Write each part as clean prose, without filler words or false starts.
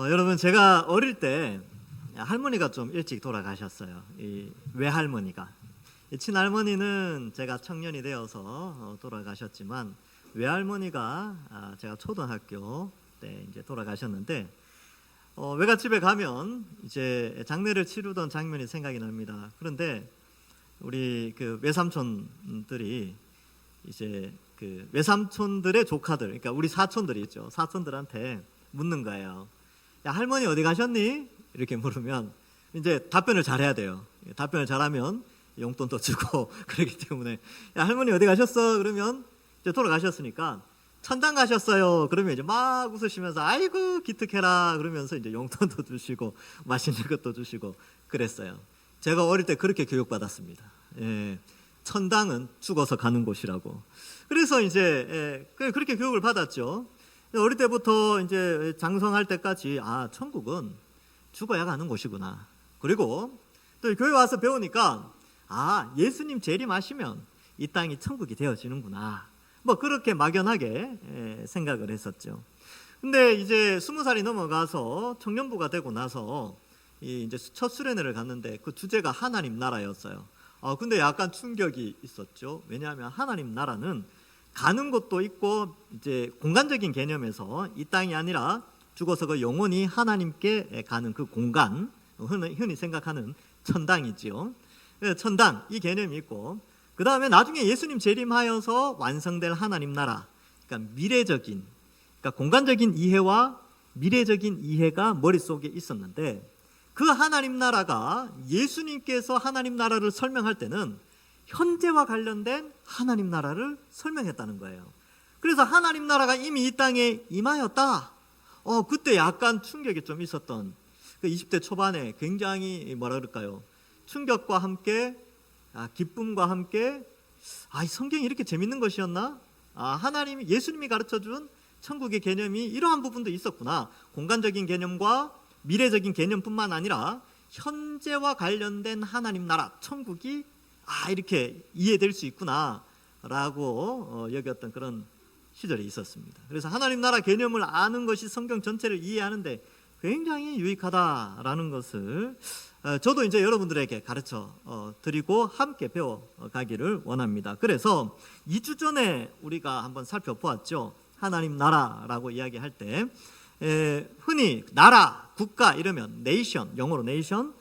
여러분, 제가 어릴 때 할머니가 좀 일찍 돌아가셨어요. 이 외할머니가. 이 친할머니는 제가 청년이 되어서 돌아가셨지만, 외할머니가 제가 초등학교 때 이제 돌아가셨는데, 외갓집에 가면 이제 장례를 치르던 장면이 생각이 납니다. 그런데 우리 그 외삼촌들이 이제 그 외삼촌들의 조카들, 그러니까 우리 사촌들이 있죠. 사촌들한테 묻는 거예요. 야, 할머니 어디 가셨니? 이렇게 물으면 이제 답변을 잘해야 돼요. 답변을 잘하면 용돈도 주고 그렇기 때문에, 야, 할머니 어디 가셨어? 그러면 이제 돌아가셨으니까, 천당 가셨어요. 그러면 이제 막 웃으시면서 아이고 기특해라 그러면서 이제 용돈도 주시고 맛있는 것도 주시고 그랬어요. 제가 어릴 때 그렇게 교육받았습니다. 예, 천당은 죽어서 가는 곳이라고. 그래서 이제 그렇게 교육을 받았죠. 어릴 때부터 이제 장성할 때까지 천국은 죽어야 가는 곳이구나. 그리고 또 교회 와서 배우니까 예수님 재림하시면 이 땅이 천국이 되어지는구나. 뭐 그렇게 막연하게 생각을 했었죠. 근데 이제 20살이 넘어가서 청년부가 되고 나서 이제 첫 수련회를 갔는데 그 주제가 하나님 나라였어요. 근데 약간 충격이 있었죠. 왜냐하면 하나님 나라는 가는 곳도 있고 이제 공간적인 개념에서 이 땅이 아니라 죽어서 그 영원히 하나님께 가는 그 공간, 흔히 생각하는 천당이지요. 천당 이 개념이 있고, 그 다음에 나중에 예수님 재림하여서 완성될 하나님 나라, 그러니까 미래적인, 그러니까 공간적인 이해와 미래적인 이해가 머릿속에 있었는데, 그 하나님 나라가 예수님께서 하나님 나라를 설명할 때는 현재와 관련된 하나님 나라를 설명했다는 거예요. 그래서 하나님 나라가 이미 이 땅에 임하였다. 그때 약간 충격이 좀 있었던, 그 20대 초반에 굉장히 뭐라 그럴까요? 충격과 함께 기쁨과 함께 이 성경이 이렇게 재밌는 것이었나? 예수님이 가르쳐준 천국의 개념이 이러한 부분도 있었구나. 공간적인 개념과 미래적인 개념뿐만 아니라 현재와 관련된 하나님 나라, 천국이 이렇게 이해될 수 있구나 라고 여겼던 그런 시절이 있었습니다. 그래서 하나님 나라 개념을 아는 것이 성경 전체를 이해하는데 굉장히 유익하다라는 것을 저도 이제 여러분들에게 가르쳐 드리고 함께 배워가기를 원합니다. 그래서 2주 전에 우리가 한번 살펴보았죠. 하나님 나라라고 이야기할 때 흔히 나라, 국가 이러면 네이션, 영어로 네이션,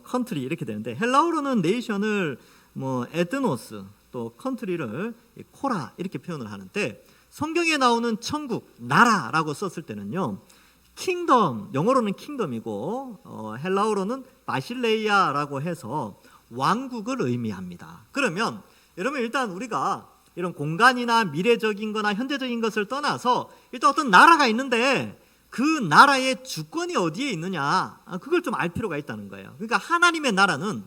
컨트리 이렇게 되는데, 헬라어로는 네이션을 에드노스, 또 컨트리를 코라 이렇게 표현을 하는데, 성경에 나오는 천국, 나라라고 썼을 때는요, 킹덤, 영어로는 킹덤이고 헬라어로는 바실레이아라고 해서 왕국을 의미합니다. 그러면 여러분, 일단 우리가 이런 공간이나 미래적인 거나 현재적인 것을 떠나서 일단 어떤 나라가 있는데 그 나라의 주권이 어디에 있느냐, 그걸 좀 알 필요가 있다는 거예요. 그러니까 하나님의 나라는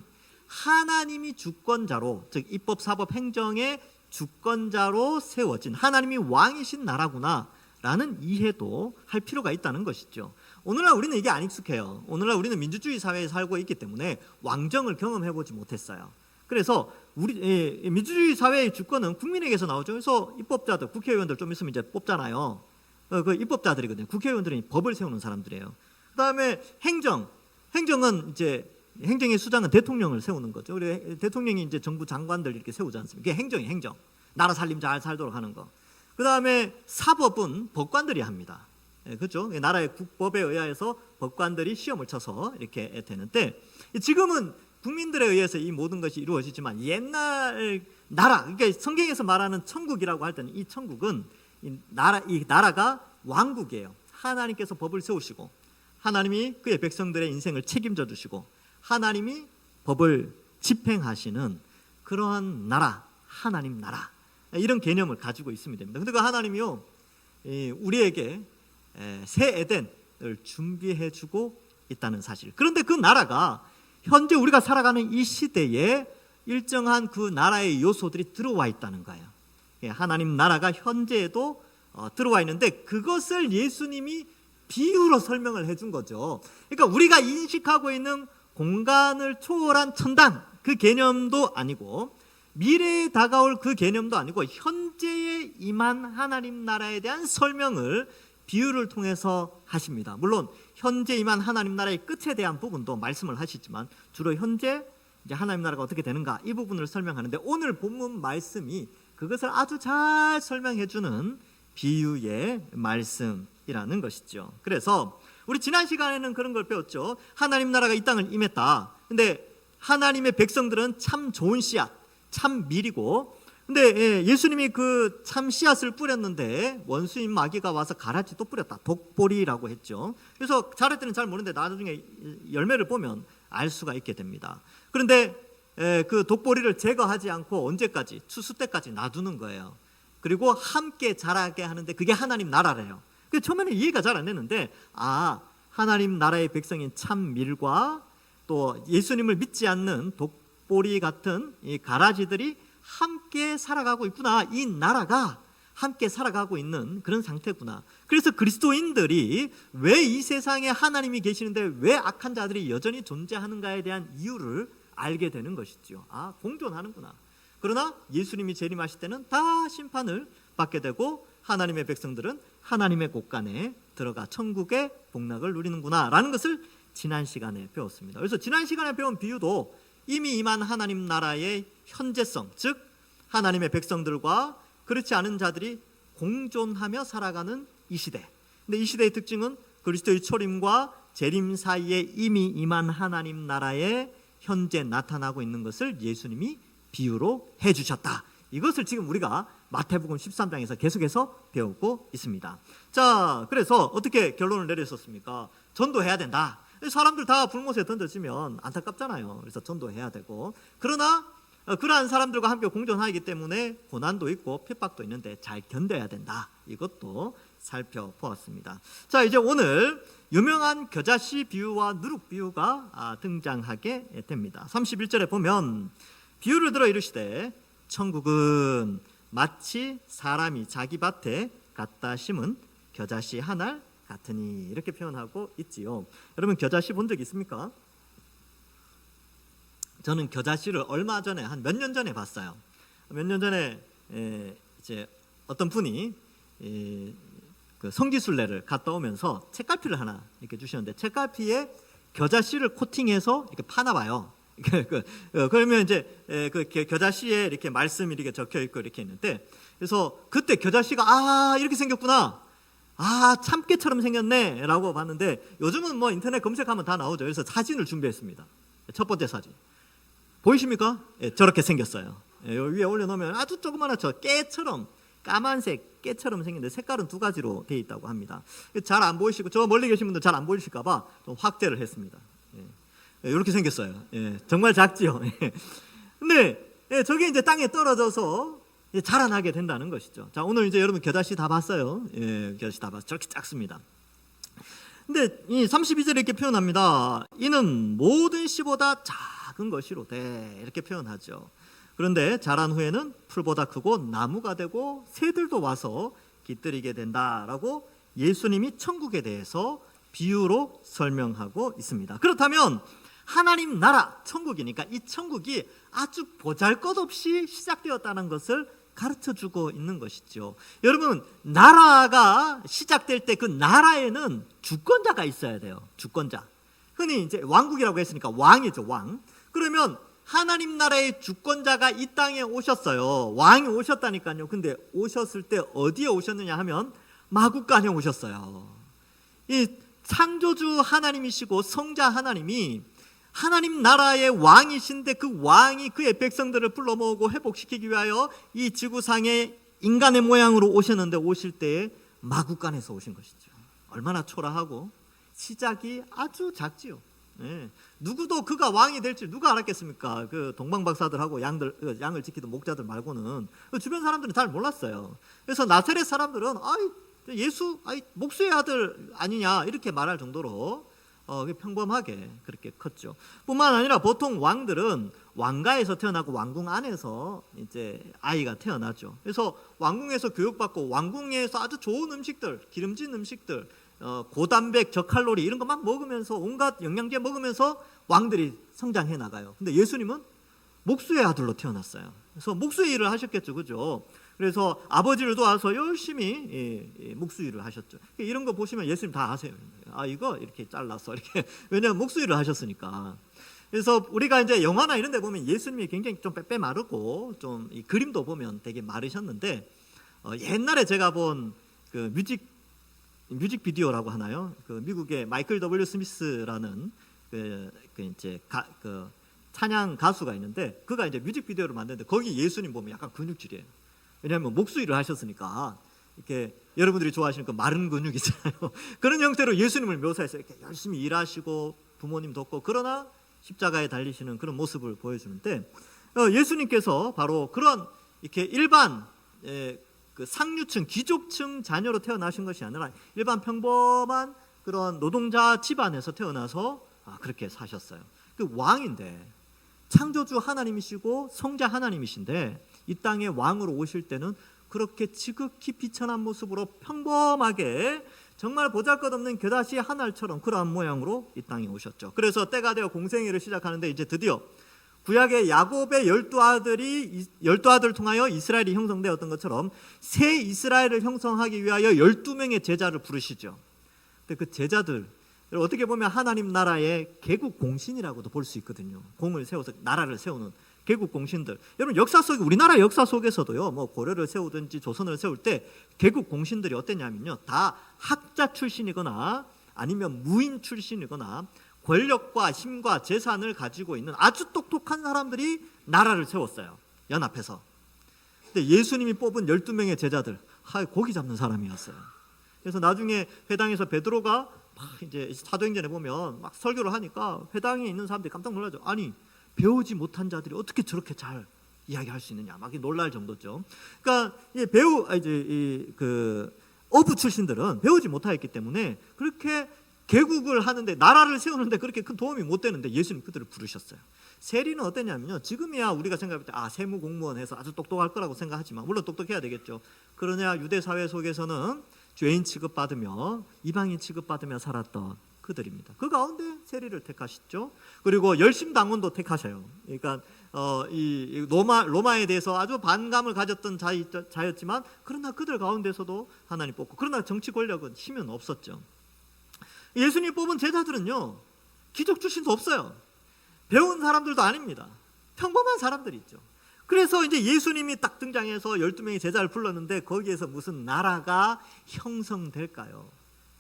하나님이 주권자로, 즉 입법, 사법, 행정의 주권자로 세워진 하나님이 왕이신 나라구나 라는 이해도 할 필요가 있다는 것이죠. 오늘날 우리는 이게 안 익숙해요. 오늘날 우리는 민주주의 사회에 살고 있기 때문에 왕정을 경험해보지 못했어요. 그래서 우리 민주주의 사회의 주권은 국민에게서 나오죠. 그래서 입법자들, 국회의원들 좀 있으면 이제 뽑잖아요. 그 입법자들이거든요. 국회의원들은 법을 세우는 사람들이에요. 그 다음에 행정은 이제 행정의 수장은 대통령을 세우는 거죠. 우리 대통령이 이제 정부 장관들 이렇게 세우지 않습니까? 그게 행정이 행정. 나라 살림 잘 살도록 하는 거. 그 다음에 사법은 법관들이 합니다. 그렇죠? 나라의 국법에 의해서 법관들이 시험을 쳐서 이렇게 되는데, 지금은 국민들에 의해서 이 모든 것이 이루어지지만 옛날 나라, 그러니까 성경에서 말하는 천국이라고 할 때는 이 천국은 이 나라가 왕국이에요. 하나님께서 법을 세우시고 하나님이 그의 백성들의 인생을 책임져 주시고 하나님이 법을 집행하시는 그러한 나라, 하나님 나라, 이런 개념을 가지고 있으면 됩니다. 근데 그 하나님이요, 우리에게 새 에덴을 준비해 주고 있다는 사실. 그런데 그 나라가 현재 우리가 살아가는 이 시대에 일정한 그 나라의 요소들이 들어와 있다는 거예요. 하나님 나라가 현재에도 들어와 있는데, 그것을 예수님이 비유로 설명을 해준 거죠. 그러니까 우리가 인식하고 있는 공간을 초월한 천당, 그 개념도 아니고 미래에 다가올 그 개념도 아니고 현재에 임한 하나님 나라에 대한 설명을 비유를 통해서 하십니다. 물론 현재 임한 하나님 나라의 끝에 대한 부분도 말씀을 하시지만 주로 현재 이제 하나님 나라가 어떻게 되는가 이 부분을 설명하는데, 오늘 본문 말씀이 그것을 아주 잘 설명해 주는 비유의 말씀이라는 것이죠. 그래서 우리 지난 시간에는 그런 걸 배웠죠. 하나님 나라가 이 땅을 임했다. 근데 하나님의 백성들은 참 좋은 씨앗, 참 밀이고, 근데 예수님이 그 참 씨앗을 뿌렸는데 원수인 마귀가 와서 가라지 또 뿌렸다. 독보리라고 했죠. 그래서 자랄 때는 잘 모르는데 나중에 열매를 보면 알 수가 있게 됩니다. 그런데 그 독보리를 제거하지 않고 언제까지? 추수 때까지 놔두는 거예요. 그리고 함께 자라게 하는데 그게 하나님 나라래요. 처음에는 이해가 잘 안 됐는데, 하나님 나라의 백성인 참 밀과 또 예수님을 믿지 않는 독보리 같은 이 가라지들이 함께 살아가고 있구나. 이 나라가 함께 살아가고 있는 그런 상태구나. 그래서 그리스도인들이 왜 이 세상에 하나님이 계시는데 왜 악한 자들이 여전히 존재하는가에 대한 이유를 알게 되는 것이죠. 공존하는구나. 그러나 예수님이 재림하실 때는 다 심판을 받게 되고 하나님의 백성들은 하나님의 곳간에 들어가 천국의 복락을 누리는구나 라는 것을 지난 시간에 배웠습니다. 그래서 지난 시간에 배운 비유도 이미 임한 하나님 나라의 현재성, 즉 하나님의 백성들과 그렇지 않은 자들이 공존하며 살아가는 이 시대. 근데 이 시대의 특징은 그리스도의 초림과 재림 사이에 이미 임한 하나님 나라에 현재 나타나고 있는 것을 예수님이 비유로 해주셨다. 이것을 지금 우리가 마태복음 13장에서 계속해서 배우고 있습니다. 자, 그래서 어떻게 결론을 내렸었습니까? 전도해야 된다. 사람들 다 불못에 던져지면 안타깝잖아요. 그래서 전도해야 되고, 그러나 그러한 사람들과 함께 공존하기 때문에 고난도 있고 핍박도 있는데 잘 견뎌야 된다. 이것도 살펴보았습니다. 자, 이제 오늘 유명한 겨자씨 비유와 누룩 비유가 등장하게 됩니다. 31절에 보면 비유를 들어 이르시되 천국은 마치 사람이 자기 밭에 갖다 심은 겨자씨 한 알 같으니, 이렇게 표현하고 있지요. 여러분 겨자씨 본 적 있습니까? 저는 겨자씨를 얼마 전에 한 몇 년 전에 봤어요. 몇 년 전에 이제 어떤 분이 그 성지순례를 갔다 오면서 책갈피를 하나 이렇게 주셨는데, 책갈피에 겨자씨를 코팅해서 이렇게 파나 봐요. 그러면 이제 그 겨자씨에 이렇게 말씀이 이렇게 적혀 있고 이렇게 있는데, 그래서 그때 겨자씨가 이렇게 생겼구나, 참깨처럼 생겼네 라고 봤는데, 요즘은 뭐 인터넷 검색하면 다 나오죠. 그래서 사진을 준비했습니다. 첫 번째 사진 보이십니까? 저렇게 생겼어요. 여기 위에 올려놓으면 아주 조그마한 저 깨처럼, 까만색 깨처럼 생겼는데 색깔은 두 가지로 되어 있다고 합니다. 잘 안 보이시고, 저 멀리 계신 분들 잘 안 보이실까 봐 좀 확대를 했습니다. 이렇게 생겼어요. 정말 작지요. 근데 저게 이제 땅에 떨어져서 자라나게 된다는 것이죠. 자, 오늘 이제 여러분 겨자씨 다 봤어요. 겨자씨 다 봤어요. 저렇게 작습니다. 근데 이 32절에 이렇게 표현합니다. 이는 모든 씨보다 작은 것이로되, 이렇게 표현하죠. 그런데 자란 후에는 풀보다 크고 나무가 되고 새들도 와서 깃들이게 된다라고 예수님이 천국에 대해서 비유로 설명하고 있습니다. 그렇다면 하나님 나라, 천국이니까 이 천국이 아주 보잘것없이 시작되었다는 것을 가르쳐주고 있는 것이죠. 여러분, 나라가 시작될 때 그 나라에는 주권자가 있어야 돼요. 주권자. 흔히 이제 왕국이라고 했으니까 왕이죠, 왕. 그러면 하나님 나라의 주권자가 이 땅에 오셨어요. 왕이 오셨다니까요. 근데 오셨을 때 어디에 오셨느냐 하면 마국간에 오셨어요. 이 창조주 하나님이시고 성자 하나님이 하나님 나라의 왕이신데, 그 왕이 그의 백성들을 불러 모으고 회복시키기 위하여 이 지구상에 인간의 모양으로 오셨는데, 오실 때에 마국간에서 오신 것이죠. 얼마나 초라하고 시작이 아주 작지요. 누구도 그가 왕이 될지 누가 알았겠습니까? 그 동방박사들하고 양을 지키던 목자들 말고는 주변 사람들은 잘 몰랐어요. 그래서 나사렛 사람들은 예수 목수의 아들 아니냐 이렇게 말할 정도로 평범하게 그렇게 컸죠. 뿐만 아니라 보통 왕들은 왕가에서 태어나고 왕궁 안에서 이제 아이가 태어나죠. 그래서 왕궁에서 교육받고 왕궁에서 아주 좋은 음식들, 기름진 음식들, 고단백, 저칼로리 이런 거 막 먹으면서 온갖 영양제 먹으면서 왕들이 성장해 나가요. 근데 예수님은 목수의 아들로 태어났어요. 그래서 목수의 일을 하셨겠죠, 그죠? 그래서 아버지를 도와서 열심히 목수일을 하셨죠. 이런 거 보시면 예수님 다 아세요. 이거 이렇게 잘라서 이렇게 왜냐하면 목수일을 하셨으니까. 그래서 우리가 이제 영화나 이런 데 보면 예수님이 굉장히 좀 빼빼 마르고 좀 이 그림도 보면 되게 마르셨는데 옛날에 제가 본 그 뮤직비디오라고 하나요? 그 미국의 마이클 W 스미스라는 그 찬양 가수가 있는데 그가 이제 뮤직비디오를 만드는데 거기 예수님 보면 약간 근육질이에요. 왜냐하면 목수일을 하셨으니까 이렇게 여러분들이 좋아하시는 그 마른 근육 있잖아요. 그런 형태로 예수님을 묘사해서 이렇게 열심히 일하시고 부모님 돕고 그러나 십자가에 달리시는 그런 모습을 보여주는데 예수님께서 바로 그런 이렇게 일반 그 상류층 귀족층 자녀로 태어나신 것이 아니라 일반 평범한 그런 노동자 집안에서 태어나서 그렇게 사셨어요. 그 왕인데 창조주 하나님이시고 성자 하나님이신데 이 땅에 왕으로 오실 때는 그렇게 지극히 비천한 모습으로 평범하게 정말 보잘것없는 겨자씨 한 알처럼 그러한 모양으로 이 땅에 오셨죠. 그래서 때가 되어 공생애를 시작하는데 이제 드디어 구약의 야곱의 12아들을 통하여 이스라엘이 형성되었던 것처럼 새 이스라엘을 형성하기 위하여 12명의 제자를 부르시죠. 근데 그 제자들 어떻게 보면 하나님 나라의 개국 공신이라고도 볼 수 있거든요. 공을 세워서 나라를 세우는 개국 공신들. 여러분 역사 속 우리나라 역사 속에서도요. 뭐 고려를 세우든지 조선을 세울 때 개국 공신들이 어땠냐면요. 다 학자 출신이거나 아니면 무인 출신이거나 권력과 힘과 재산을 가지고 있는 아주 똑똑한 사람들이 나라를 세웠어요. 연합해서. 근데 예수님이 뽑은 12명의 제자들, 고기 잡는 사람이었어요. 그래서 나중에 회당에서 베드로가 막 이제 사도행전에 보면 막 설교를 하니까 회당에 있는 사람들이 깜짝 놀라죠. 아니 배우지 못한 자들이 어떻게 저렇게 잘 이야기할 수 있느냐, 막 놀랄 정도죠. 그러니까 어부 출신들은 배우지 못하였기 때문에 그렇게 개국을 하는데 나라를 세우는데 그렇게 큰 도움이 못 되는데 예수님 그들을 부르셨어요. 세리는 어땠냐면요. 지금이야 우리가 생각할 때 세무 공무원 해서 아주 똑똑할 거라고 생각하지만 물론 똑똑해야 되겠죠. 그러나 유대 사회 속에서는 죄인 취급받으며 이방인 취급받으며 살았던 그들입니다. 그 가운데 세리를 택하셨죠. 그리고 열심당원도 택하셔요. 그러니까 이 로마에 대해서 아주 반감을 가졌던 자였지만 그러나 그들 가운데서도 하나님 뽑고 그러나 정치 권력은 힘은 없었죠. 예수님 뽑은 제자들은요 귀족 출신도 없어요. 배운 사람들도 아닙니다. 평범한 사람들이 있죠. 그래서 이제 예수님이 딱 등장해서 12명의 제자를 불렀는데 거기에서 무슨 나라가 형성될까요?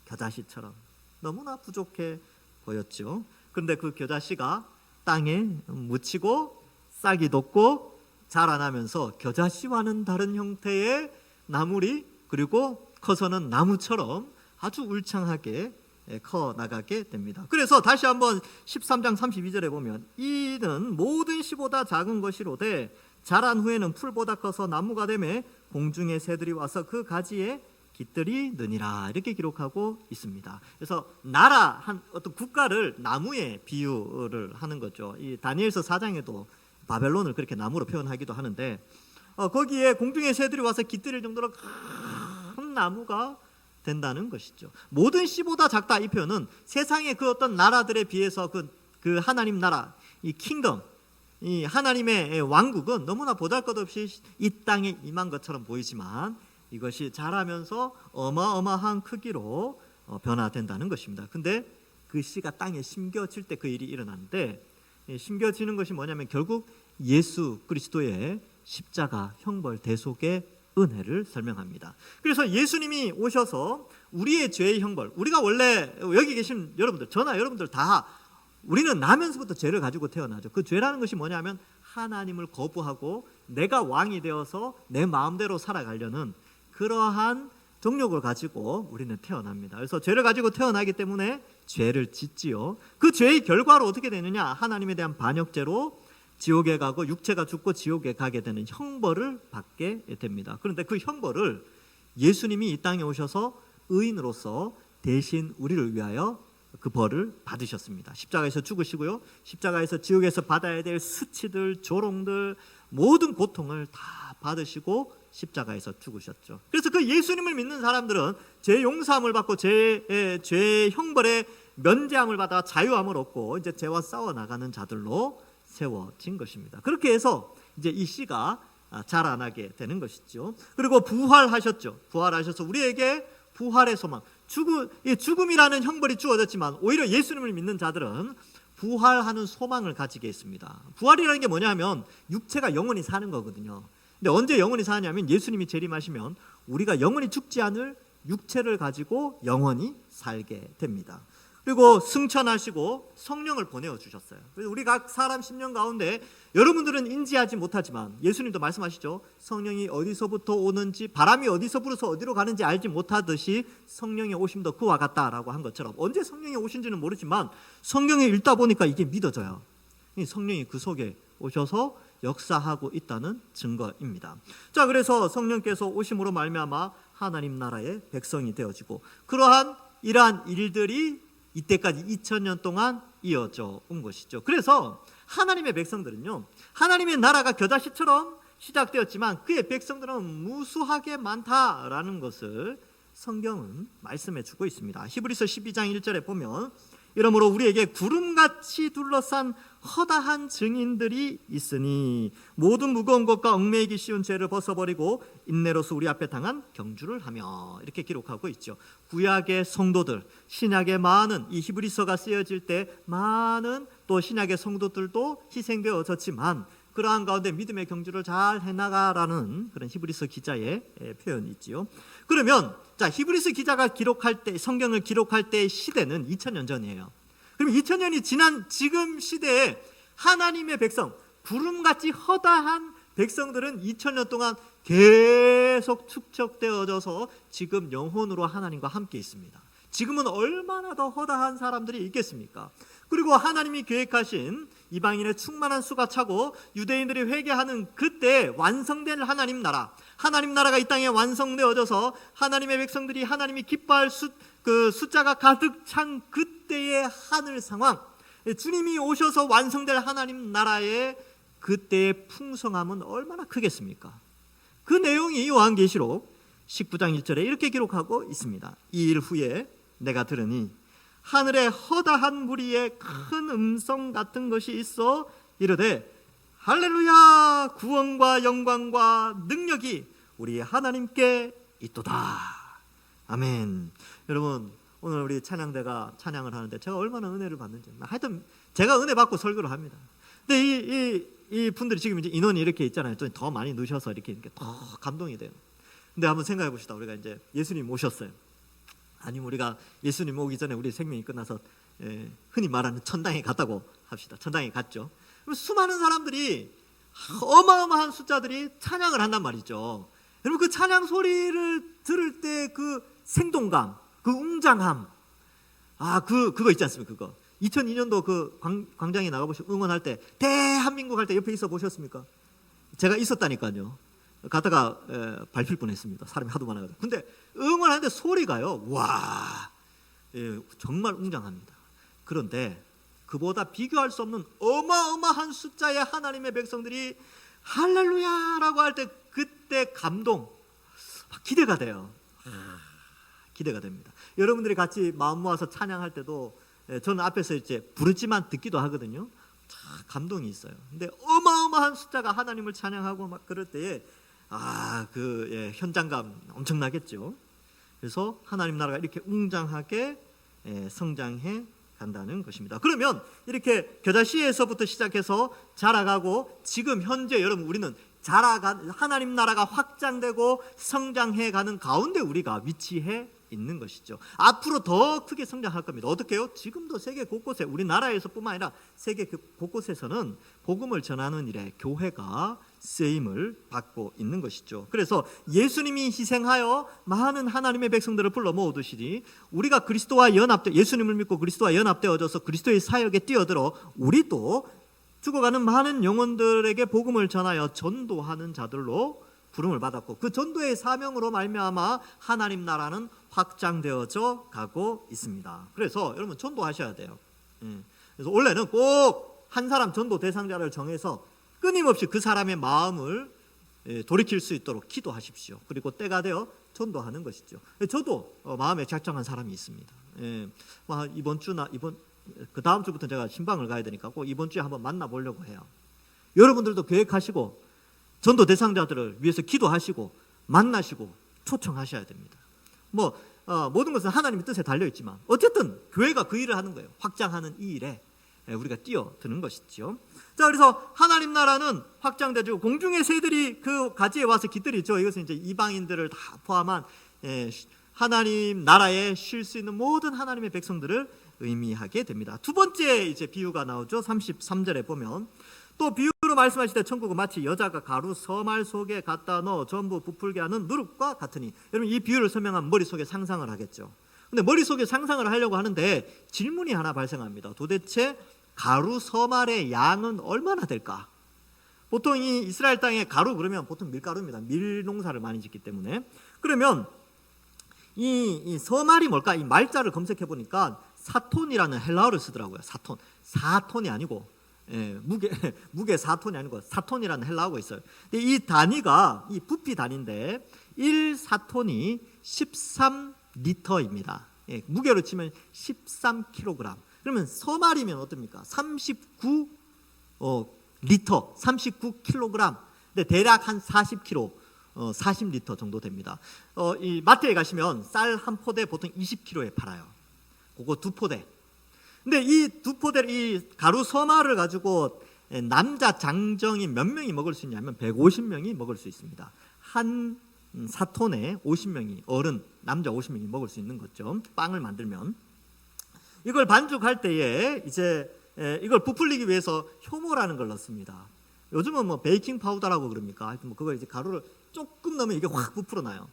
겨자씨처럼 너무나 부족해 보였죠. 그런데 그 겨자씨가 땅에 묻히고 싹이 돋고 자라나면서 겨자씨와는 다른 형태의 나물이 그리고 커서는 나무처럼 아주 울창하게 커 나가게 됩니다. 그래서 다시 한번 13장 32절에 보면 이는 모든 씨보다 작은 것이로되 자란 후에는 풀보다 커서 나무가 되매 공중의 새들이 와서 그 가지에 깃들이 느니라 이렇게 기록하고 있습니다. 그래서 나라 어떤 국가를 나무에 비유를 하는 거죠. 이 다니엘서 4장에도 바벨론을 그렇게 나무로 표현하기도 하는데 거기에 공중의 새들이 와서 깃들일 정도로 큰 나무가 된다는 것이죠. 모든 씨보다 작다 이 표현은 세상의 그 어떤 나라들에 비해서 그 하나님 나라 이 킹덤 이 하나님의 왕국은 너무나 보잘것없이 이 땅에 임한 것처럼 보이지만 이것이 자라면서 어마어마한 크기로 변화된다는 것입니다. 근데 그 씨가 땅에 심겨질 때 그 일이 일어나는데 심겨지는 것이 뭐냐면 결국 예수 그리스도의 십자가 형벌 대속의 은혜를 설명합니다. 그래서 예수님이 오셔서 우리의 죄의 형벌, 우리가 원래 여기 계신 여러분들, 저나 여러분들 다 우리는 나면서부터 죄를 가지고 태어나죠. 그 죄라는 것이 뭐냐면 하나님을 거부하고 내가 왕이 되어서 내 마음대로 살아가려는 그러한 정욕을 가지고 우리는 태어납니다. 그래서 죄를 가지고 태어나기 때문에 죄를 짓지요. 그 죄의 결과로 어떻게 되느냐? 하나님에 대한 반역죄로 지옥에 가고 육체가 죽고 지옥에 가게 되는 형벌을 받게 됩니다. 그런데 그 형벌을 예수님이 이 땅에 오셔서 의인으로서 대신 우리를 위하여 그 벌을 받으셨습니다. 십자가에서 죽으시고요. 십자가에서 지옥에서 받아야 될 수치들, 조롱들, 모든 고통을 다 받으시고 십자가에서 죽으셨죠. 그래서 그 예수님을 믿는 사람들은 죄 용서함을 받고 죄의 형벌의 면제함을 받아 자유함을 얻고 이제 죄와 싸워 나가는 자들로 세워진 것입니다. 그렇게 해서 이제 이 씨가 자라나게 되는 것이죠. 그리고 부활하셨죠. 부활하셔서 우리에게 부활의 소망, 죽음이라는 형벌이 주어졌지만 오히려 예수님을 믿는 자들은 부활하는 소망을 가지게 있습니다. 부활이라는 게 뭐냐면 육체가 영원히 사는 거거든요. 근데 언제 영원히 사냐면 예수님이 재림하시면 우리가 영원히 죽지 않을 육체를 가지고 영원히 살게 됩니다. 그리고 승천하시고 성령을 보내어 주셨어요. 그래서 우리 각 사람 심령 가운데 여러분들은 인지하지 못하지만 예수님도 말씀하시죠. 성령이 어디서부터 오는지, 바람이 어디서 불어서 어디로 가는지 알지 못하듯이 성령의 오심도 그와 같다라고 한 것처럼, 언제 성령이 오신지는 모르지만 성령이 읽다 보니까 이게 믿어져요. 성령이 그 속에 오셔서 역사하고 있다는 증거입니다. 자, 그래서 성령께서 오심으로 말미암아 하나님 나라의 백성이 되어지고, 이러한 일들이 이때까지 2000년 동안 이어져 온 것이죠. 그래서 하나님의 백성들은요, 하나님의 나라가 겨자씨처럼 시작되었지만 그의 백성들은 무수하게 많다라는 것을 성경은 말씀해 주고 있습니다. 히브리서 12장 1절에 보면, 이러므로 우리에게 구름같이 둘러싼 허다한 증인들이 있으니 모든 무거운 것과 얽매이기 쉬운 죄를 벗어버리고 인내로서 우리 앞에 당한 경주를 하며, 이렇게 기록하고 있죠. 구약의 성도들, 신약의 많은, 이 히브리서가 쓰여질 때 많은 또 신약의 성도들도 희생되어졌지만 그러한 가운데 믿음의 경주를 잘 해나가라는 그런 히브리서 기자의 표현이 있지요. 그러면 자, 히브리서 기자가 기록할 때, 성경을 기록할 때의 시대는 2000년 전이에요. 그럼 2000년이 지난 지금 시대에 하나님의 백성, 구름같이 허다한 백성들은 2000년 동안 계속 축적되어져서 지금 영혼으로 하나님과 함께 있습니다. 지금은 얼마나 더 허다한 사람들이 있겠습니까? 그리고 하나님이 계획하신 이방인의 충만한 수가 차고 유대인들이 회개하는 그때 완성된 하나님 나라가 이 땅에 완성되어져서 하나님의 백성들이 하나님이 기뻐할 그 숫자가 가득 찬 그때의 하늘 상황, 주님이 오셔서 완성될 하나님 나라의 그때의 풍성함은 얼마나 크겠습니까? 그 내용이 요한계시록 19장 1절에 이렇게 기록하고 있습니다. 이 일 후에 내가 들으니 하늘에 허다한 무리에 큰 음성 같은 것이 있어 이르되 할렐루야, 구원과 영광과 능력이 우리 하나님께 있도다. 아멘. 여러분, 오늘 우리 찬양대가 찬양을 하는데 제가 얼마나 은혜를 받는지, 하여튼 제가 은혜 받고 설교를 합니다. 근데 이 분들이 지금 이제 인원이 이렇게 있잖아요. 좀 더 많이 넣으셔서 이렇게 더 감동이 돼요. 근데 한번 생각해 봅시다. 우리가 이제 예수님 오셨어요. 아니면 우리가 예수님 오기 전에 우리 생명이 끝나서 흔히 말하는 천당에 갔다고 합시다. 천당에 갔죠. 그럼 수많은 사람들이, 어마어마한 숫자들이 찬양을 한단 말이죠. 여러분, 그 찬양 소리를 들을 때 그 생동감, 그 웅장함, 그거 있지 않습니까? 그거 2002년도 그 광장에 나가보시고 응원할 때, 대한민국 할 때 옆에 있어 보셨습니까? 제가 있었다니까요. 가다가 밟힐 뻔했습니다. 사람이 하도 많아가지고. 근데 응원하는데 소리가요, 와, 정말 웅장합니다. 그런데 그보다 비교할 수 없는 어마어마한 숫자의 하나님의 백성들이 할렐루야라고 할 때 그때 감동, 기대가 돼요. 기대가 됩니다. 여러분들이 같이 마음 모아서 찬양할 때도 저는 앞에서 이제 부르지만 듣기도 하거든요. 감동이 있어요. 근데 어마어마한 숫자가 하나님을 찬양하고 막 그럴 때에 현장감 엄청나겠죠. 그래서 하나님 나라가 이렇게 웅장하게 성장해 간다는 것입니다. 그러면 이렇게 겨자씨에서부터 시작해서 자라가고 지금 현재 여러분 우리는 하나님 나라가 확장되고 성장해 가는 가운데 우리가 위치해 있는 것이죠. 앞으로 더 크게 성장할 겁니다. 어떻게 해요? 지금도 세계 곳곳에, 우리나라에서뿐만 아니라 세계 곳곳에서는 복음을 전하는 일에 교회가 쓰임을 받고 있는 것이죠. 그래서 예수님이 희생하여 많은 하나님의 백성들을 불러 모으듯이 우리가 예수님을 믿고 그리스도와 연합되어져서 그리스도의 사역에 뛰어들어 우리도 죽어가는 많은 영혼들에게 복음을 전하여 전도하는 자들로 부름을 받았고, 그 전도의 사명으로 말미암아 하나님 나라는 확장되어져 가고 있습니다. 그래서 여러분 전도하셔야 돼요. 그래서 원래는 꼭 한 사람 전도 대상자를 정해서 끊임없이 그 사람의 마음을 돌이킬 수 있도록 기도하십시오. 그리고 때가 되어 전도하는 것이죠. 저도 마음에 작정한 사람이 있습니다. 이번 주나 그 다음 주부터 제가 신방을 가야 되니까 꼭 이번 주에 한번 만나보려고 해요. 여러분들도 계획하시고 전도 대상자들을 위해서 기도하시고 만나시고 초청하셔야 됩니다. 모든 것은 하나님의 뜻에 달려있지만 어쨌든 교회가 그 일을 하는 거예요. 확장하는 이 일에 우리가 뛰어드는 것이죠. 자, 그래서 하나님 나라는 확장되고 공중의 새들이 그 가지에 와서 깃들이죠. 이것은 이제 이방인들을 다 포함한 하나님 나라에 쉴 수 있는 모든 하나님의 백성들을 의미하게 됩니다. 두 번째 이제 비유가 나오죠. 33절에 보면 또 비유로 말씀하실 때 천국은 마치 여자가 가루 서말 속에 갖다 넣어 전부 부풀게 하는 누룩과 같으니. 여러분, 이 비유를 설명하면 머릿속에 상상을 하겠죠. 근데 머릿속에 상상을 하려고 하는데 질문이 하나 발생합니다. 도대체 가루 서말의 양은 얼마나 될까? 보통 이 이스라엘 땅에 가루 그러면 보통 밀가루입니다. 밀 농사를 많이 짓기 때문에. 그러면 이 서말이 뭘까? 이 말자를 검색해 보니까 사톤이라는 헬라어를 쓰더라고요. 사톤이 아니고 무게 4톤이 아니고 사톤이라는 헬라어가 있어요. 근데 이 단위가 이 부피 단위인데 1사톤이 13리터입니다. 무게로 치면 13kg. 그러면 서말이면 어떻습니까? 39리터, 39kg. 근데 대략 한 40kg, 40리터 정도 됩니다. 이 마트에 가시면 쌀 한 포대 보통 20kg에 팔아요. 그거 두 포대. 근데 이 두 포대, 이 가루 서말을 가지고 남자 장정이 몇 명이 먹을 수 있냐면 150명이 먹을 수 있습니다. 한 4톤에 50명이 어른, 남자 50명이 먹을 수 있는 거죠. 빵을 만들면. 이걸 반죽할 때에 이제 이걸 부풀리기 위해서 효모라는 걸 넣습니다. 요즘은 베이킹 파우더라고 그럽니까? 하여튼 그걸 이제 가루를 조금 넣으면 이게 확 부풀어 나요.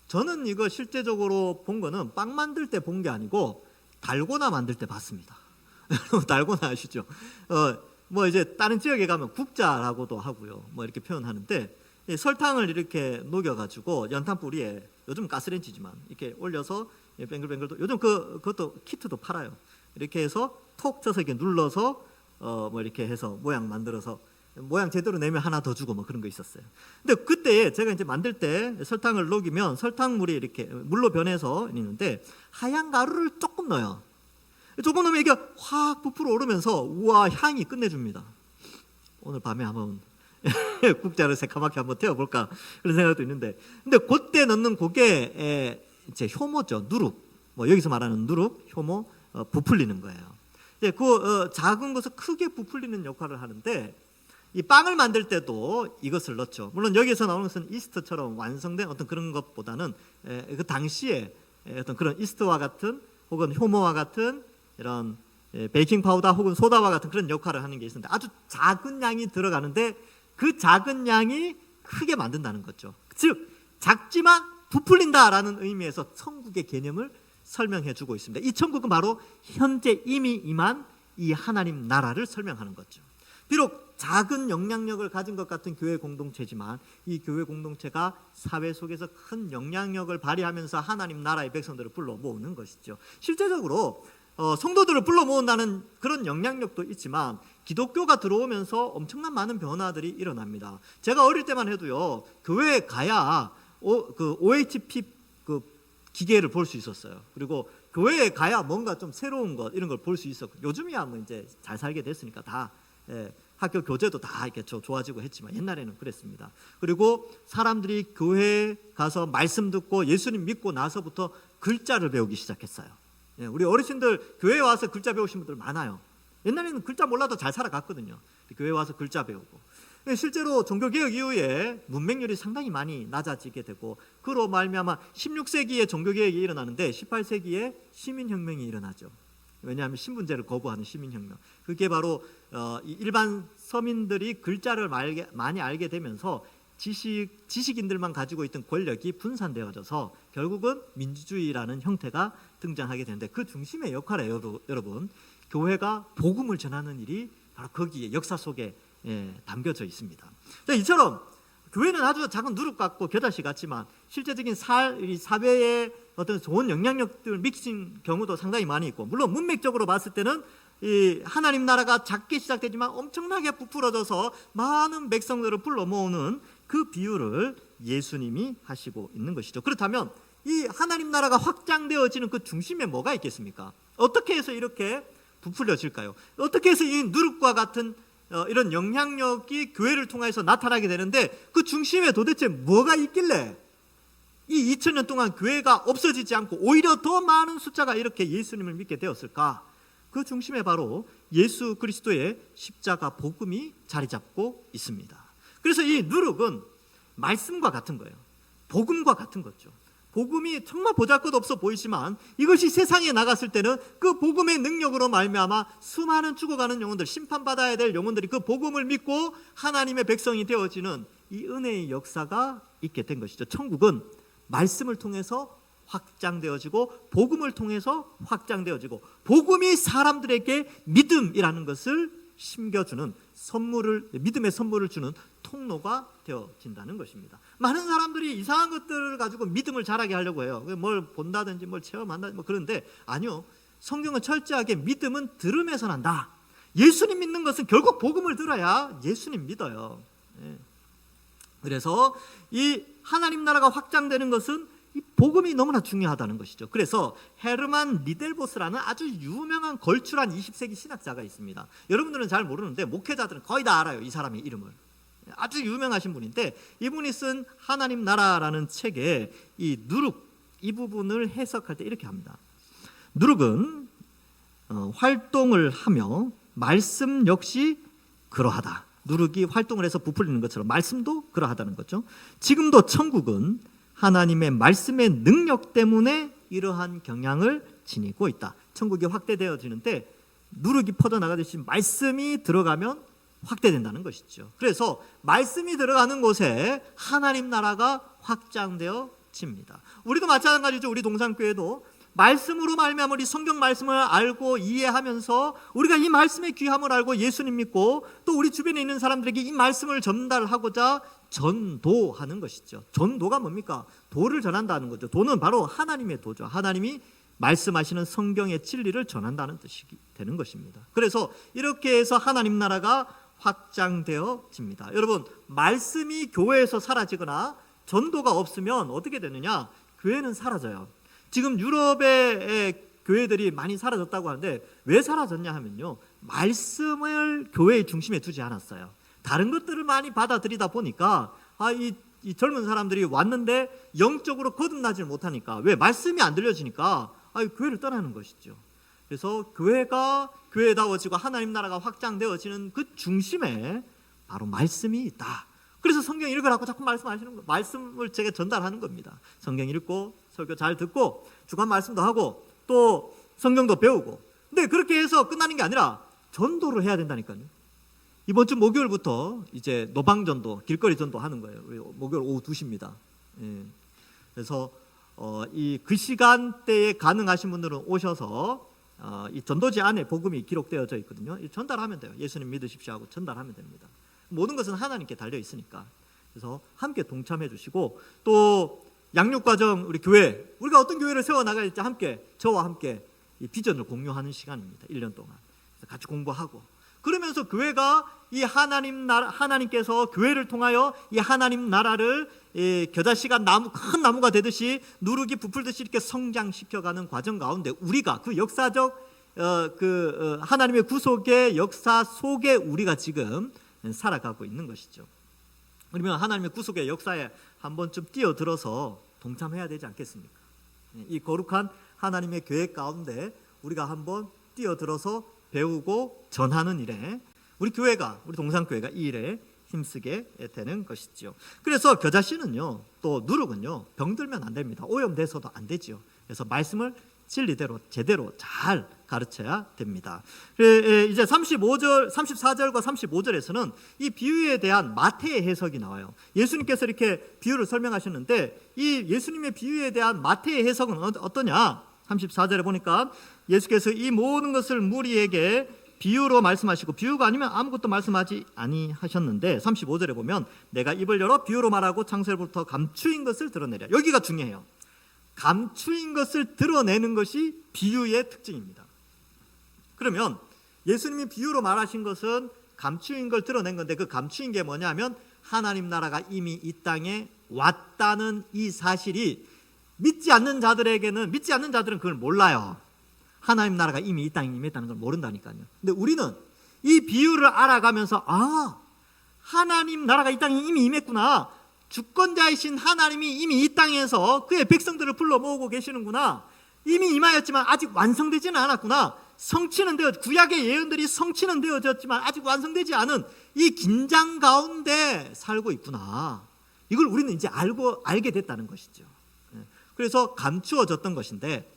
저는 이거 실제적으로 본 거는 빵 만들 때 본 게 아니고 달고나 만들 때 봤습니다. 달고나 아시죠? 이제 다른 지역에 가면 국자라고도 하고요. 이렇게 표현하는데 설탕을 이렇게 녹여가지고 연탄 뿌리에 요즘 가스렌지지만 이렇게 올려서 뱅글뱅글 요즘 그것도 키트도 팔아요. 이렇게 해서 톡 쳐서 이렇게 눌러서 이렇게 해서 모양 만들어서 모양 제대로 내면 하나 더 주고 그런 거 있었어요. 근데 그때 제가 이제 만들 때 설탕을 녹이면 설탕물이 이렇게 물로 변해서 있는데 하얀 가루를 조금 넣어요. 조금 넣으면 이게 확 부풀어 오르면서 우와 향이 끝내줍니다. 오늘 밤에 한번 국자를 새카맣게 한번 태워볼까 그런 생각도 있는데, 근데 그때 넣는 그게 이제 효모죠. 누룩. 여기서 말하는 누룩, 효모, 부풀리는 거예요. 이제 작은 것을 크게 부풀리는 역할을 하는데 이 빵을 만들 때도 이것을 넣죠. 물론 여기서 나오는 것은 이스트처럼 완성된 어떤 그런 것보다는 그 당시에 어떤 그런 이스트와 같은 혹은 효모와 같은 이런 베이킹 파우더 혹은 소다와 같은 그런 역할을 하는 게 있습니다. 아주 작은 양이 들어가는데 그 작은 양이 크게 만든다는 거죠. 즉 작지만 부풀린다라는 의미에서 천국의 개념을 설명해 주고 있습니다. 이 천국은 바로 현재 이미 임한 이 하나님 나라를 설명하는 거죠. 비록 작은 영향력을 가진 것 같은 교회 공동체지만 이 교회 공동체가 사회 속에서 큰 영향력을 발휘하면서 하나님 나라의 백성들을 불러 모으는 것이죠. 실제적으로 성도들을 불러 모은다는 그런 영향력도 있지만 기독교가 들어오면서 엄청난 많은 변화들이 일어납니다. 제가 어릴 때만 해도요, 교회에 가야 OHP 기계를 볼 수 있었어요. 그리고 교회에 가야 뭔가 좀 새로운 것 이런 걸 볼 수 있었고, 요즘이야 이제 잘 살게 됐으니까 다 학교 교재도 다 이렇게 좋아지고 했지만 옛날에는 그랬습니다. 그리고 사람들이 교회에 가서 말씀 듣고 예수님 믿고 나서부터 글자를 배우기 시작했어요. 우리 어르신들 교회에 와서 글자 배우신 분들 많아요. 옛날에는 글자 몰라도 잘 살아갔거든요. 교회에 와서 글자 배우고. 실제로 종교개혁 이후에 문맹률이 상당히 많이 낮아지게 되고, 그로 말미암아 16세기에 종교개혁이 일어나는데 18세기에 시민혁명이 일어나죠. 왜냐하면 신분제를 거부하는 시민혁명. 그게 바로 일반 서민들이 글자를 많이 알게 되면서 지식인들만 가지고 있던 권력이 분산되어져서 결국은 민주주의라는 형태가 등장하게 되는데, 그 중심의 역할에 여러분 교회가 복음을 전하는 일이 바로 거기에 역사 속에 담겨져 있습니다. 이처럼 교회는 아주 작은 누룩 같고 겨자씨 같지만 실제적인 사회에 어떤 좋은 영향력들을 미친 경우도 상당히 많이 있고, 물론 문맥적으로 봤을 때는 이 하나님 나라가 작게 시작되지만 엄청나게 부풀어져서 많은 백성들을 불러 모으는 그 비유를 예수님이 하시고 있는 것이죠. 그렇다면 이 하나님 나라가 확장되어지는 그 중심에 뭐가 있겠습니까? 어떻게 해서 이렇게 부풀려질까요? 어떻게 해서 이 누룩과 같은 이런 영향력이 교회를 통해서 나타나게 되는데 그 중심에 도대체 뭐가 있길래 이 2000년 동안 교회가 없어지지 않고 오히려 더 많은 숫자가 이렇게 예수님을 믿게 되었을까? 그 중심에 바로 예수 그리스도의 십자가 복음이 자리 잡고 있습니다. 그래서 이 누룩은 말씀과 같은 거예요. 복음과 같은 거죠. 복음이 정말 보잘것없어 보이지만 이것이 세상에 나갔을 때는 그 복음의 능력으로 말미암아 수많은 죽어가는 영혼들, 심판받아야 될 영혼들이 그 복음을 믿고 하나님의 백성이 되어지는 이 은혜의 역사가 있게 된 것이죠. 천국은 말씀을 통해서 확장되어지고 복음을 통해서 확장되어지고 복음이 사람들에게 믿음이라는 것을 심겨주는 선물을, 믿음의 선물을 주는 통로가 되어진다는 것입니다. 많은 사람들이 이상한 것들을 가지고 믿음을 자라게 하려고 해요. 뭘 본다든지 뭘 체험한다든지 그런데 아니요, 성경은 철저하게 믿음은 들음에서 난다. 예수님 믿는 것은 결국 복음을 들어야 예수님 믿어요. 그래서 이 하나님 나라가 확장되는 것은 이 복음이 너무나 중요하다는 것이죠. 그래서 헤르만 리델보스라는 아주 유명한 걸출한 20세기 신학자가 있습니다. 여러분들은 잘 모르는데 목회자들은 거의 다 알아요. 이 사람의 이름을. 아주 유명하신 분인데 이분이 쓴 하나님 나라라는 책에 이 누룩 이 부분을 해석할 때 이렇게 합니다. 누룩은 활동을 하며 말씀 역시 그러하다. 누룩이 활동을 해서 부풀리는 것처럼 말씀도 그러하다는 거죠. 지금도 천국은 하나님의 말씀의 능력 때문에 이러한 경향을 지니고 있다. 천국이 확대되어지는데 누룩이 퍼져나가듯이 말씀이 들어가면 확대된다는 것이죠. 그래서 말씀이 들어가는 곳에 하나님 나라가 확장되어집니다. 우리도 마찬가지죠. 우리 동산교회도 말씀으로 말미암아 우리 성경 말씀을 알고 이해하면서 우리가 이 말씀의 귀함을 알고 예수님 믿고 또 우리 주변에 있는 사람들에게 이 말씀을 전달하고자 전도하는 것이죠. 전도가 뭡니까? 도를 전한다는 거죠. 도는 바로 하나님의 도죠. 하나님이 말씀하시는 성경의 진리를 전한다는 뜻이 되는 것입니다. 그래서 이렇게 해서 하나님 나라가 확장되어집니다. 여러분, 말씀이 교회에서 사라지거나 전도가 없으면 어떻게 되느냐? 교회는 사라져요. 지금 유럽의 교회들이 많이 사라졌다고 하는데 왜 사라졌냐 하면요, 말씀을 교회의 중심에 두지 않았어요. 다른 것들을 많이 받아들이다 보니까 이 젊은 사람들이 왔는데 영적으로 거듭나지 못하니까, 왜? 말씀이 안 들려지니까 교회를 떠나는 것이죠. 그래서 교회가 교회다워지고 하나님 나라가 확장되어지는 그 중심에 바로 말씀이 있다. 그래서 성경 읽으라고 자꾸 말씀하시는 거, 말씀을 제가 전달하는 겁니다. 성경 읽고 설교 잘 듣고 주간 말씀도 하고 또 성경도 배우고. 근데 그렇게 해서 끝나는 게 아니라 전도를 해야 된다니까요. 이번 주 목요일부터 이제 노방전도, 길거리 전도 하는 거예요. 목요일 오후 2시입니다. 그래서 그 시간대에 가능하신 분들은 오셔서 이 전도지 안에 복음이 기록되어져 있거든요. 전달하면 돼요. 예수님 믿으십시오 하고 전달하면 됩니다. 모든 것은 하나님께 달려 있으니까. 그래서 함께 동참해 주시고, 또 양육과정 우리 교회, 우리가 어떤 교회를 세워나갈지 함께, 저와 함께 이 비전을 공유하는 시간입니다. 1년 동안 그래서 같이 공부하고, 그러면서 교회가 이 하나님께서 교회를 통하여 이 하나님 나라를 겨자씨가 큰 나무가 되듯이 누룩이 부풀듯이 이렇게 성장시켜가는 과정 가운데 우리가 그 역사적 하나님의 구속의 역사 속에 우리가 지금 살아가고 있는 것이죠. 그러면 하나님의 구속의 역사에 한 번쯤 뛰어들어서 동참해야 되지 않겠습니까? 이 거룩한 하나님의 계획 가운데 우리가 한번 뛰어들어서 배우고 전하는 일에 우리 교회가, 우리 동산교회가 이 일에 힘쓰게 되는 것이죠. 그래서 겨자씨는요, 또 누룩은요, 병들면 안 됩니다. 오염돼서도 안 되지요. 그래서 말씀을 진리대로 제대로 잘 가르쳐야 됩니다. 이제 34절과 35절에서는 이 비유에 대한 마태의 해석이 나와요. 예수님께서 이렇게 비유를 설명하셨는데 이 예수님의 비유에 대한 마태의 해석은 어떠냐? 34절에 보니까 예수께서 이 모든 것을 무리에게 비유로 말씀하시고, 비유가 아니면 아무것도 말씀하지 아니하셨는데 35절에 보면 내가 입을 열어 비유로 말하고 창세로부터 감추인 것을 드러내랴. 여기가 중요해요. 감추인 것을 드러내는 것이 비유의 특징입니다. 그러면 예수님이 비유로 말하신 것은 감추인 걸 드러낸 건데, 그 감추인 게 뭐냐면 하나님 나라가 이미 이 땅에 왔다는 이 사실이 믿지 않는 자들은 그걸 몰라요. 하나님 나라가 이미 이 땅에 임했다는 걸 모른다니까요. 근데 우리는 이 비유를 알아가면서 하나님 나라가 이 땅에 이미 임했구나. 주권자이신 하나님이 이미 이 땅에서 그의 백성들을 불러 모으고 계시는구나. 이미 임하였지만 아직 완성되지는 않았구나. 성취는 되어 구약의 예언들이 성취는 되어졌지만 아직 완성되지 않은 이 긴장 가운데 살고 있구나. 이걸 우리는 이제 알게 됐다는 것이죠. 그래서 감추어졌던 것인데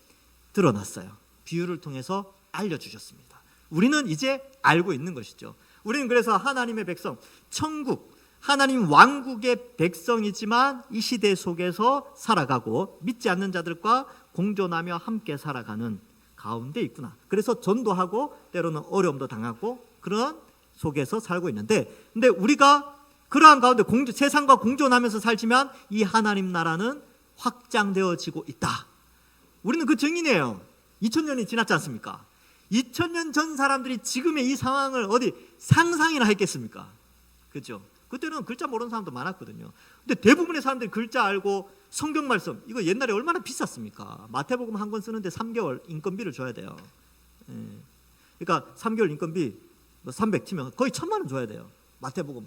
드러났어요. 비유를 통해서 알려주셨습니다. 우리는 이제 알고 있는 것이죠. 우리는 그래서 하나님의 백성, 천국, 하나님 왕국의 백성이지만 이 시대 속에서 살아가고 믿지 않는 자들과 공존하며 함께 살아가는 가운데 있구나. 그래서 전도하고 때로는 어려움도 당하고 그런 속에서 살고 있는데, 근데 우리가 그러한 가운데 세상과 공존하면서 살지만 이 하나님 나라는 확장되어지고 있다. 우리는 그 증인이에요. 2000년이 지났지 않습니까? 2000년 전 사람들이 지금의 이 상황을 어디 상상이나 했겠습니까? 그렇죠? 그때는 글자 모르는 사람도 많았거든요. 근데 대부분의 사람들이 글자 알고 성경 말씀, 이거 옛날에 얼마나 비쌌습니까? 마태복음 한 권 쓰는데 3개월 인건비를 줘야 돼요. 그러니까 3개월 인건비 300 치면 거의 1000만 원 줘야 돼요. 마태복음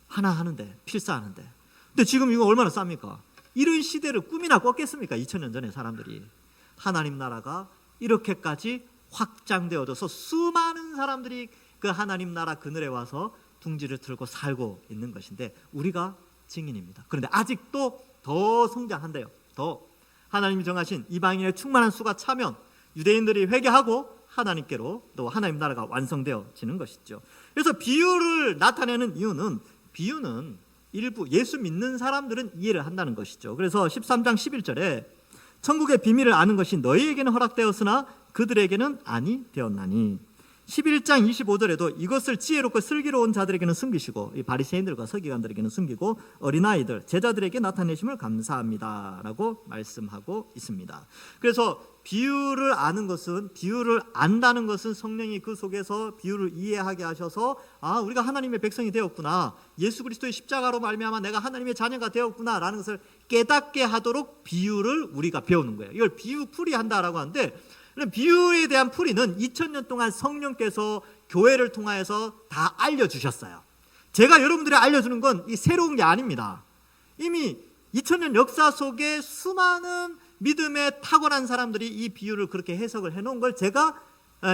하나 하는데, 필사하는데. 근데 지금 이거 얼마나 쌉니까? 이런 시대를 꿈이나 꿨겠습니까? 2000년 전에 사람들이. 하나님 나라가 이렇게까지 확장되어져서 수많은 사람들이 그 하나님 나라 그늘에 와서 둥지를 틀고 살고 있는 것인데 우리가 증인입니다. 그런데 아직도 더 성장한대요. 더 하나님이 정하신 이방인의 충만한 수가 차면 유대인들이 회개하고 하나님께로 또 하나님 나라가 완성되어지는 것이죠. 그래서 비유를 나타내는 이유는, 비유는 일부 예수 믿는 사람들은 이해를 한다는 것이죠. 그래서 13장 11절에 천국의 비밀을 아는 것이 너희에게는 허락되었으나 그들에게는 아니 되었나니, 11장 25절에도 이것을 지혜롭고 슬기로운 자들에게는 숨기시고 이 바리새인들과 서기관들에게는 숨기고 어린아이들 제자들에게 나타내심을 감사합니다 라고 말씀하고 있습니다. 그래서 비유를 아는 것은, 비유를 안다는 것은 성령이 그 속에서 비유를 이해하게 하셔서 우리가 하나님의 백성이 되었구나, 예수 그리스도의 십자가로 말미암아 내가 하나님의 자녀가 되었구나 라는 것을 깨닫게 하도록 비유를 우리가 배우는 거예요. 이걸 비유풀이 한다라고 하는데, 비유에 대한 풀이는 2000년 동안 성령께서 교회를 통하여서 다 알려주셨어요. 제가 여러분들이 알려주는 건 이 새로운 게 아닙니다. 이미 2000년 역사 속에 수많은 믿음에 탁월한 사람들이 이 비유를 그렇게 해석을 해놓은 걸 제가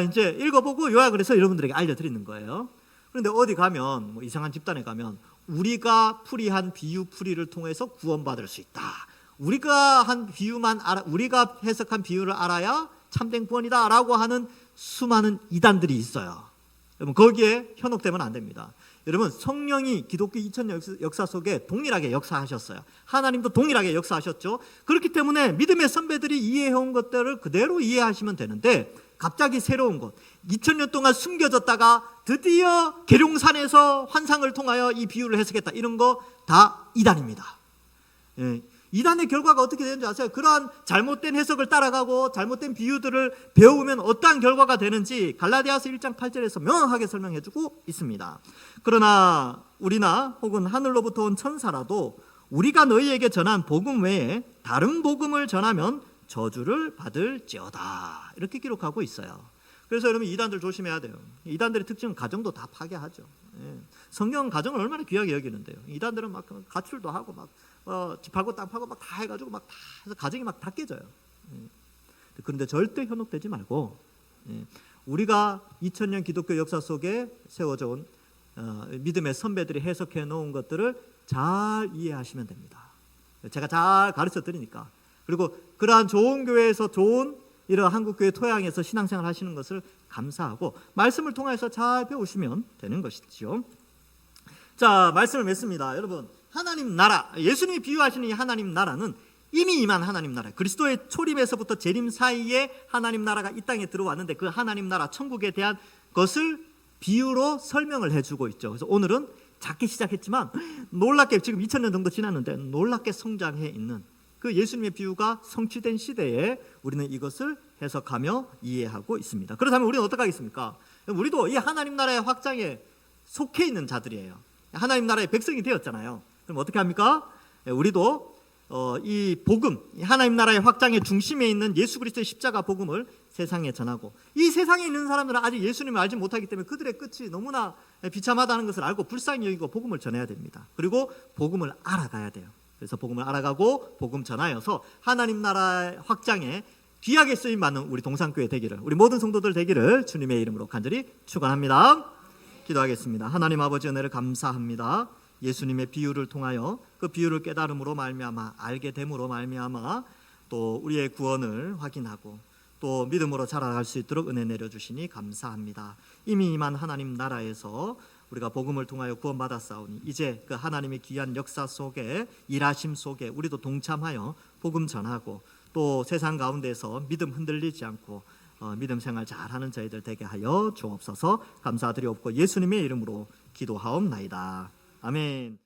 이제 읽어보고 요약을 해서 여러분들에게 알려드리는 거예요. 그런데 어디 가면, 이상한 집단에 가면 우리가 풀이한 비유 풀이를 통해서 구원받을 수 있다, 우리가 한 비유만 우리가 해석한 비유를 알아야 참된 구원이다 라고 하는 수많은 이단들이 있어요. 여러분 거기에 현혹되면 안 됩니다. 여러분 성령이 기독교 2000년 역사 속에 동일하게 역사하셨어요. 하나님도 동일하게 역사하셨죠. 그렇기 때문에 믿음의 선배들이 이해해온 것들을 그대로 이해하시면 되는데, 갑자기 새로운 것, 2000년 동안 숨겨졌다가 드디어 계룡산에서 환상을 통하여 이 비유를 해석했다, 이런 거 다 이단입니다. 이단의 결과가 어떻게 되는지 아세요? 그러한 잘못된 해석을 따라가고 잘못된 비유들을 배우면 어떠한 결과가 되는지 갈라디아서 1장 8절에서 명확하게 설명해주고 있습니다. 그러나 우리나 혹은 하늘로부터 온 천사라도 우리가 너희에게 전한 복음 외에 다른 복음을 전하면 저주를 받을지어다, 이렇게 기록하고 있어요. 그래서 여러분 이단들 조심해야 돼요. 이단들의 특징은 가정도 다 파괴하죠. 성경은 가정을 얼마나 귀하게 여기는데요. 이단들은 막 가출도 하고 막 집 팔고 땅 팔고 막 다 해가지고 막 다 해서 가정이 막 다 깨져요. 그런데 절대 현혹되지 말고, 우리가 2000년 기독교 역사 속에 세워져 온 믿음의 선배들이 해석해 놓은 것들을 잘 이해하시면 됩니다. 제가 잘 가르쳐 드리니까. 그리고 그러한 좋은 교회에서 좋은 이런 한국교회 토양에서 신앙생활 하시는 것을 감사하고 말씀을 통해서 잘 배우시면 되는 것이죠. 자, 말씀을 맺습니다. 여러분, 하나님 나라, 예수님이 비유하시는 이 하나님 나라는 이미 임한 하나님 나라, 그리스도의 초림에서부터 재림 사이에 하나님 나라가 이 땅에 들어왔는데 그 하나님 나라 천국에 대한 것을 비유로 설명을 해주고 있죠. 그래서 오늘은 작게 시작했지만 놀랍게, 지금 2000년 정도 지났는데 놀랍게 성장해 있는 그 예수님의 비유가 성취된 시대에 우리는 이것을 해석하며 이해하고 있습니다. 그렇다면 우리는 어떻게 하겠습니까? 우리도 이 하나님 나라의 확장에 속해 있는 자들이에요. 하나님 나라의 백성이 되었잖아요. 그럼 어떻게 합니까? 우리도 이 복음, 하나님 나라의 확장의 중심에 있는 예수 그리스도의 십자가 복음을 세상에 전하고, 이 세상에 있는 사람들은 아직 예수님을 알지 못하기 때문에 그들의 끝이 너무나 비참하다는 것을 알고 불쌍히 여기고 복음을 전해야 됩니다. 그리고 복음을 알아가야 돼요. 그래서 복음을 알아가고 복음 전하여서 하나님 나라의 확장에 귀하게 쓰임 받는 우리 동산교회 되기를, 우리 모든 성도들 되기를 주님의 이름으로 간절히 축원합니다. 기도하겠습니다. 하나님 아버지, 은혜를 감사합니다. 예수님의 비유를 통하여 그 비유를 깨달음으로 말미암아, 알게 됨으로 말미암아 또 우리의 구원을 확인하고 또 믿음으로 자라갈 수 있도록 은혜 내려주시니 감사합니다. 이미 임한 하나님 나라에서 우리가 복음을 통하여 구원받았사오니 이제 그 하나님의 귀한 역사 속에, 일하심 속에 우리도 동참하여 복음 전하고 또 세상 가운데서 믿음 흔들리지 않고 믿음 생활 잘하는 저희들 되게 하여 주옵소서. 감사드리옵고 예수님의 이름으로 기도하옵나이다. 아멘.